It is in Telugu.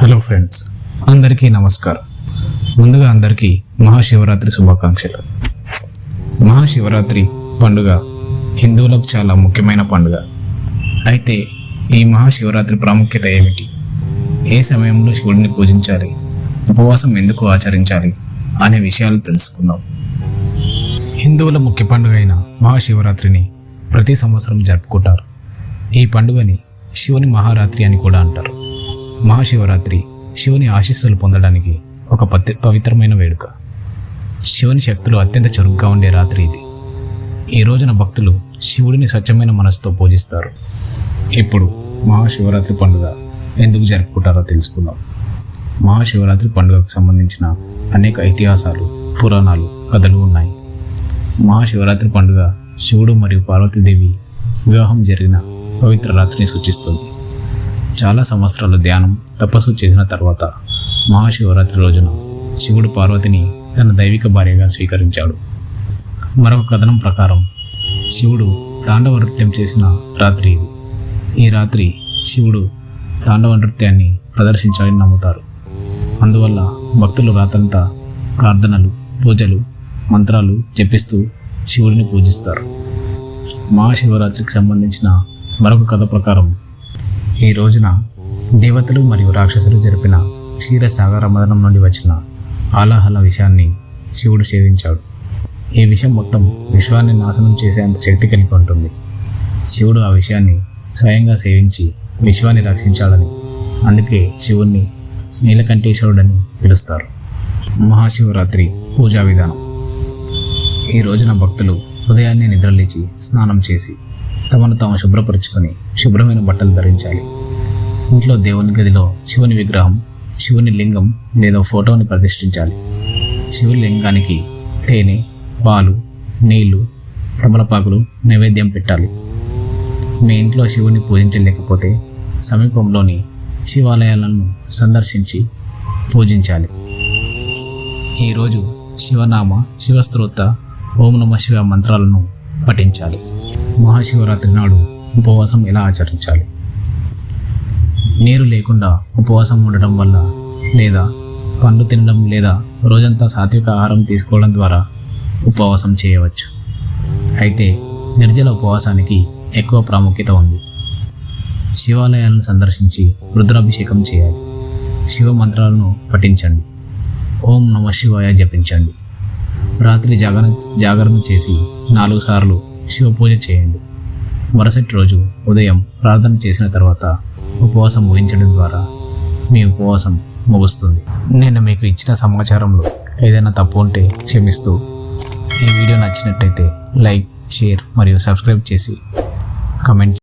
హలో ఫ్రెండ్స్, అందరికీ నమస్కారం. ముందుగా అందరికీ మహాశివరాత్రి శుభాకాంక్షలు. మహాశివరాత్రి పండుగ హిందువులకు చాలా ముఖ్యమైన పండుగ. అయితే ఈ మహాశివరాత్రి ప్రాముఖ్యత ఏమిటి, ఏ సమయంలో శివుడిని పూజించాలి, ఉపవాసం ఎందుకు ఆచరించాలి అనే విషయాలు తెలుసుకుందాం. హిందువుల ముఖ్య పండుగ అయిన మహాశివరాత్రిని ప్రతి సంవత్సరం జరుపుకుంటారు. ఈ పండుగని శివుని మహారాత్రి అని కూడా అంటారు. మహాశివరాత్రి శివుని ఆశీస్సులు పొందడానికి ఒక పవిత్రమైన వేడుక. శివుని శక్తులు అత్యంత చురుగ్గా ఉండే రాత్రి ఇది. ఈ రోజున భక్తులు శివుడిని స్వచ్ఛమైన మనసుతో పూజిస్తారు. ఇప్పుడు మహాశివరాత్రి పండుగ ఎందుకు జరుపుకుంటారో తెలుసుకుందాం. మహాశివరాత్రి పండుగకు సంబంధించిన అనేక ఇతిహాసాలు, పురాణాలు, కథలు ఉన్నాయి. మహాశివరాత్రి పండుగ శివుడు మరియు పార్వతీదేవి వివాహం జరిగిన పవిత్ర రాత్రిని సూచిస్తుంది. చాలా సంవత్సరాలు ధ్యానం, తపస్సు చేసిన తర్వాత మహాశివరాత్రి రోజున శివుడు పార్వతిని తన దైవిక భార్యగా స్వీకరించాడు. మరొక కథనం ప్రకారం శివుడు తాండవ నృత్యం చేసిన రాత్రి ఇది. ఈ రాత్రి శివుడు తాండవ నృత్యాన్ని ప్రదర్శించాలని నమ్ముతారు. అందువల్ల భక్తులు రాత్రంతా ప్రార్థనలు, పూజలు, మంత్రాలు జపిస్తూ శివుడిని పూజిస్తారు. మహాశివరాత్రికి సంబంధించిన మరొక కథ ప్రకారం ఈ రోజున దేవతలు మరియు రాక్షసులు జరిపిన క్షీరసాగర మదనం నుండి వచ్చిన ఆలాహల విషాన్ని శివుడు సేవించాడు. ఈ విషయం మొత్తం విశ్వాన్ని నాశనం చేసేంత శక్తి కలిగి ఉంటుంది. శివుడు ఆ విషయాన్ని స్వయంగా సేవించి విశ్వాన్ని రక్షించాడని, అందుకే శివుణ్ణి నీలకంఠేశ్వరుడని పిలుస్తారు. మహాశివరాత్రి పూజా విధానం. ఈ రోజున భక్తులు ఉదయాన్నే నిద్రలేచి స్నానం చేసి తమను తాము శుభ్రపరుచుకొని శుభ్రమైన బట్టలు ధరించాలి. ఇంట్లో దేవుని గదిలో శివుని విగ్రహం, శివుని లింగం లేదా ఫోటోని ప్రతిష్ఠించాలి. శివుని లింగానికి తేనె, పాలు, నీళ్లు, తమలపాకులు నైవేద్యం పెట్టాలి. మీ ఇంట్లో శివుని పూజించలేకపోతే సమీపంలోని శివాలయాలను సందర్శించి పూజించాలి. ఈరోజు శివనామ, శివస్తోత్ర, ఓం నమః శివ మంత్రాలను పఠించాలి. మహాశివరాత్రి నాడు ఉపవాసం ఎలా ఆచరించాలి? నీరు లేకుండా ఉపవాసం ఉండడం వల్ల, లేదా పండ్లు తినడం, లేదా రోజంతా సాత్విక ఆహారం తీసుకోవడం ద్వారా ఉపవాసం చేయవచ్చు. అయితే నిర్జల ఉపవాసానికి ఎక్కువ ప్రాముఖ్యత ఉంది. శివాలయాలను సందర్శించి రుద్రాభిషేకం చేయాలి. శివ మంత్రాలను పఠించండి. ఓం నమః శివాయ జపించండి. రాత్రి జాగరణ చేసి 4 సార్లు శివ పూజ చేయండి. మరుసటి రోజు ఉదయం ప్రార్థన చేసిన తర్వాత ఉపవాసం ముగించడం ద్వారా మీ ఉపవాసం ముగుస్తుంది. నేను మీకు ఇచ్చిన సమాచారంలో ఏదైనా తప్పు ఉంటే క్షమిస్తూ, ఈ వీడియో నచ్చినట్టయితే లైక్, షేర్ మరియు సబ్స్క్రైబ్ చేసి కమెంట్